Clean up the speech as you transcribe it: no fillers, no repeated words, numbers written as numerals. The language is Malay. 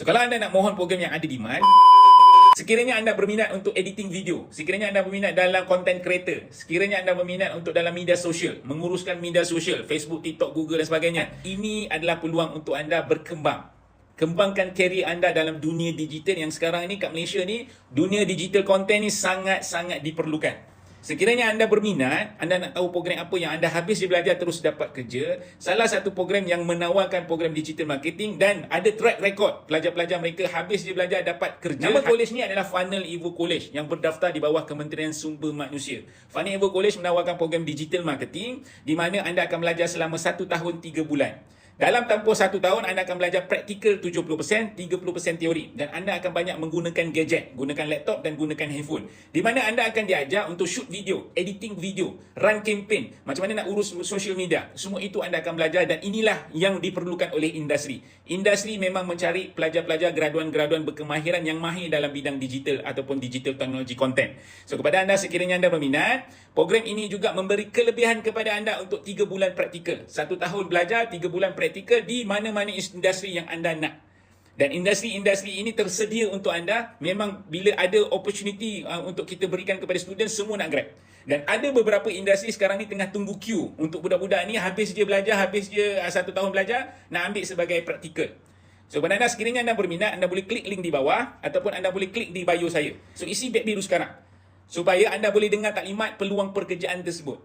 So kalau anda nak mohon program yang ada demand, sekiranya anda berminat untuk editing video, sekiranya anda berminat dalam content creator, sekiranya anda berminat untuk dalam media sosial, menguruskan media sosial, Facebook, TikTok, Google dan sebagainya, ini adalah peluang untuk anda berkembang. Kembangkan karier anda dalam dunia digital yang sekarang ni kat Malaysia ni, dunia digital content ni sangat-sangat diperlukan. Sekiranya anda berminat, anda nak tahu program apa yang anda habis je belajar terus dapat kerja, salah satu program yang menawarkan program digital marketing dan ada track record pelajar-pelajar mereka habis je belajar dapat kerja. Nama college ni adalah Funnel Evo College yang berdaftar di bawah Kementerian Sumber Manusia. Funnel Evo College menawarkan program digital marketing di mana anda akan belajar selama 1 tahun 3 bulan. Dalam tempoh 1 tahun, anda akan belajar praktikal 70%, 30% teori. Dan anda akan banyak menggunakan gadget, gunakan laptop dan gunakan handphone. Di mana anda akan diajar untuk shoot video, editing video, run campaign, macam mana nak urus social media. Semua itu anda akan belajar dan inilah yang diperlukan oleh industri. Industri memang mencari pelajar-pelajar graduan-graduan berkemahiran yang mahir dalam bidang digital ataupun digital technology content. So kepada anda sekiranya anda berminat, program ini juga memberi kelebihan kepada anda untuk 3 bulan praktikal. 1 tahun belajar, 3 bulan praktikal di mana-mana industri yang anda nak. Dan industri-industri ini tersedia untuk anda. Memang bila ada opportunity untuk kita berikan kepada student, semua nak grab. Dan ada beberapa industri sekarang ni tengah tunggu queue untuk budak-budak ni habis je belajar, habis je 1 tahun belajar, nak ambil sebagai praktikal. So kepada anda sekiranya anda berminat, anda boleh klik link di bawah ataupun anda boleh klik di bio saya. So isi bet biru sekarang supaya anda boleh dengar taklimat peluang pekerjaan tersebut.